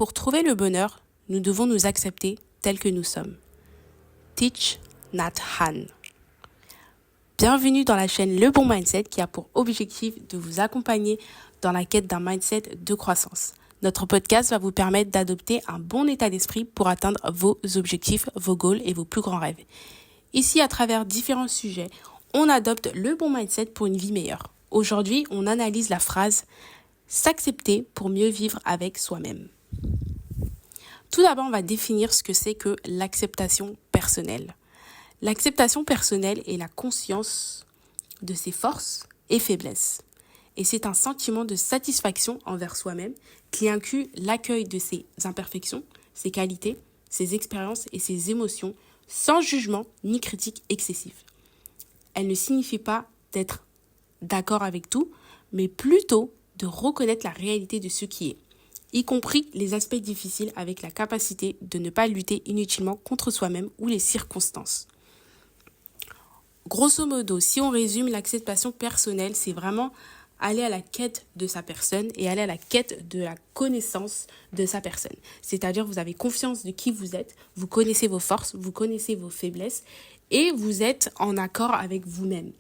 Pour trouver le bonheur, nous devons nous accepter tels que nous sommes. Thich Nhat Hanh. Bienvenue dans la chaîne Le Bon Mindset qui a pour objectif de vous accompagner dans la quête d'un mindset de croissance. Notre podcast va vous permettre d'adopter un bon état d'esprit pour atteindre vos objectifs, vos goals et vos plus grands rêves. Ici, à travers différents sujets, on adopte le bon mindset pour une vie meilleure. Aujourd'hui, on analyse la phrase « s'accepter pour mieux vivre avec soi-même ». Tout d'abord, on va définir ce que c'est que l'acceptation personnelle. L'acceptation personnelle est la conscience de ses forces et faiblesses. Et c'est un sentiment de satisfaction envers soi-même qui inclut l'accueil de ses imperfections, ses qualités, ses expériences et ses émotions sans jugement ni critique excessive. Elle ne signifie pas d'être d'accord avec tout, mais plutôt de reconnaître la réalité de ce qui est, y compris les aspects difficiles avec la capacité de ne pas lutter inutilement contre soi-même ou les circonstances. Grosso modo, si on résume l'acceptation personnelle, c'est vraiment aller à la quête de sa personne et aller à la quête de la connaissance de sa personne. C'est-à-dire, vous avez confiance de qui vous êtes, vous connaissez vos forces, vous connaissez vos faiblesses et vous êtes en accord avec vous-même.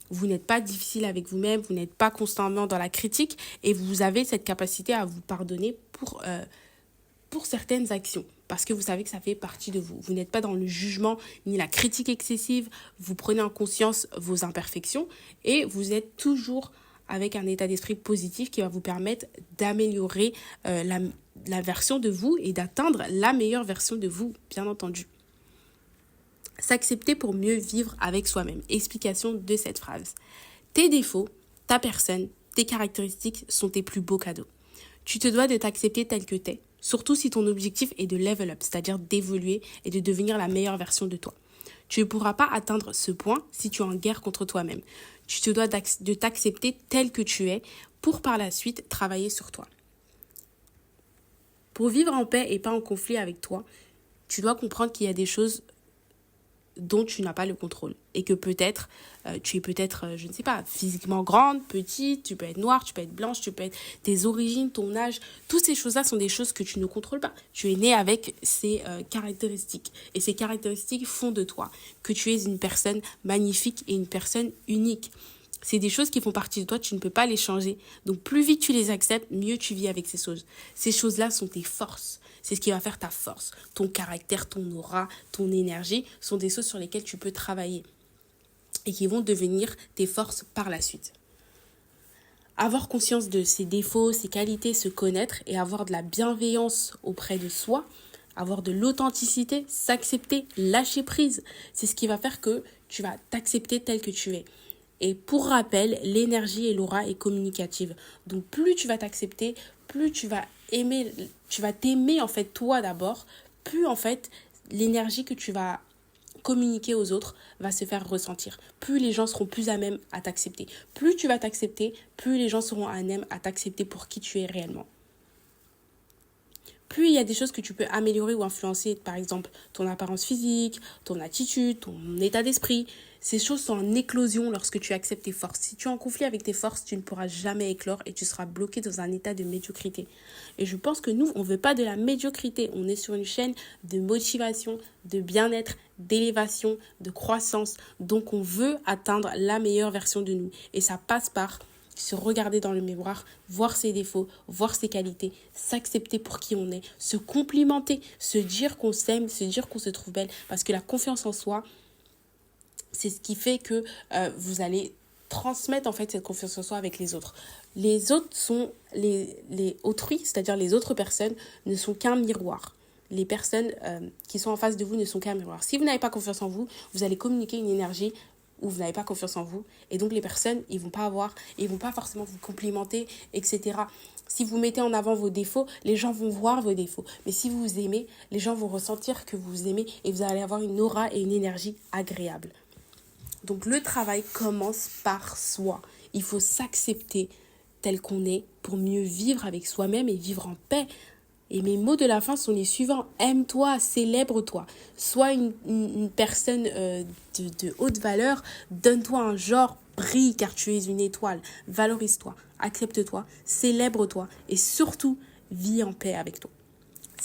Vous n'êtes pas difficile avec vous-même, vous n'êtes pas constamment dans la critique et vous avez cette capacité à vous pardonner pour certaines actions parce que vous savez que ça fait partie de vous. Vous n'êtes pas dans le jugement ni la critique excessive, vous prenez en conscience vos imperfections et vous êtes toujours avec un état d'esprit positif qui va vous permettre d'améliorer la version de vous et d'atteindre la meilleure version de vous, bien entendu. S'accepter pour mieux vivre avec soi-même. Explication de cette phrase. Tes défauts, ta personne, tes caractéristiques sont tes plus beaux cadeaux. Tu te dois de t'accepter tel que t'es, surtout si ton objectif est de level up, c'est-à-dire d'évoluer et de devenir la meilleure version de toi. Tu ne pourras pas atteindre ce point si tu es en guerre contre toi-même. Tu te dois de t'accepter tel que tu es pour par la suite travailler sur toi. Pour vivre en paix et pas en conflit avec toi, tu dois comprendre qu'il y a des choses dont tu n'as pas le contrôle et que peut-être tu es je ne sais pas, physiquement grande, petite, tu peux être noire, tu peux être blanche, tu peux être tes origines, ton âge, toutes ces choses-là sont des choses que tu ne contrôles pas. Tu es né avec ces caractéristiques et ces caractéristiques font de toi que tu es une personne magnifique et une personne unique. C'est des choses qui font partie de toi, tu ne peux pas les changer. Donc plus vite tu les acceptes, mieux tu vis avec ces choses. Ces choses-là sont tes forces. C'est ce qui va faire ta force. Ton caractère, ton aura, ton énergie sont des choses sur lesquelles tu peux travailler et qui vont devenir tes forces par la suite. Avoir conscience de ses défauts, ses qualités, se connaître et avoir de la bienveillance auprès de soi, avoir de l'authenticité, s'accepter, lâcher prise, c'est ce qui va faire que tu vas t'accepter tel que tu es. Et pour rappel, l'énergie et l'aura est communicative. Donc plus tu vas t'accepter, plus tu vas t'aimer en fait toi d'abord, plus en fait l'énergie que tu vas communiquer aux autres va se faire ressentir. Plus les gens seront plus à même à t'accepter. Plus tu vas t'accepter, plus les gens seront à même à t'accepter pour qui tu es réellement. Plus il y a des choses que tu peux améliorer ou influencer, par exemple ton apparence physique, ton attitude, ton état d'esprit. Ces choses sont en éclosion lorsque tu acceptes tes forces. Si tu es en conflit avec tes forces, tu ne pourras jamais éclore et tu seras bloqué dans un état de médiocrité. Et je pense que nous, on ne veut pas de la médiocrité. On est sur une chaîne de motivation, de bien-être, d'élévation, de croissance. Donc on veut atteindre la meilleure version de nous. Et ça passe par se regarder dans le miroir, voir ses défauts, voir ses qualités, s'accepter pour qui on est, se complimenter, se dire qu'on s'aime, se dire qu'on se trouve belle. Parce que la confiance en soi, c'est ce qui fait que vous allez transmettre en fait cette confiance en soi avec les autres. Les autres sont les autrui, c'est-à-dire les autres personnes ne sont qu'un miroir. Les personnes qui sont en face de vous ne sont qu'un miroir. Si vous n'avez pas confiance en vous, vous allez communiquer une énergie où vous n'avez pas confiance en vous. Et donc les personnes, ils vont pas forcément vous complimenter, etc. Si vous mettez en avant vos défauts, les gens vont voir vos défauts. Mais si vous vous aimez, les gens vont ressentir que vous vous aimez et vous allez avoir une aura et une énergie agréable. Donc le travail commence par soi. Il faut s'accepter tel qu'on est pour mieux vivre avec soi-même et vivre en paix. Et mes mots de la fin sont les suivants. Aime-toi, célèbre-toi. Sois une personne de haute valeur. Donne-toi un genre, brille car tu es une étoile. Valorise-toi, accepte-toi, célèbre-toi et surtout, vis en paix avec toi.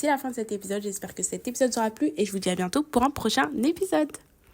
C'est la fin de cet épisode. J'espère que cet épisode t'aura plu et je vous dis à bientôt pour un prochain épisode.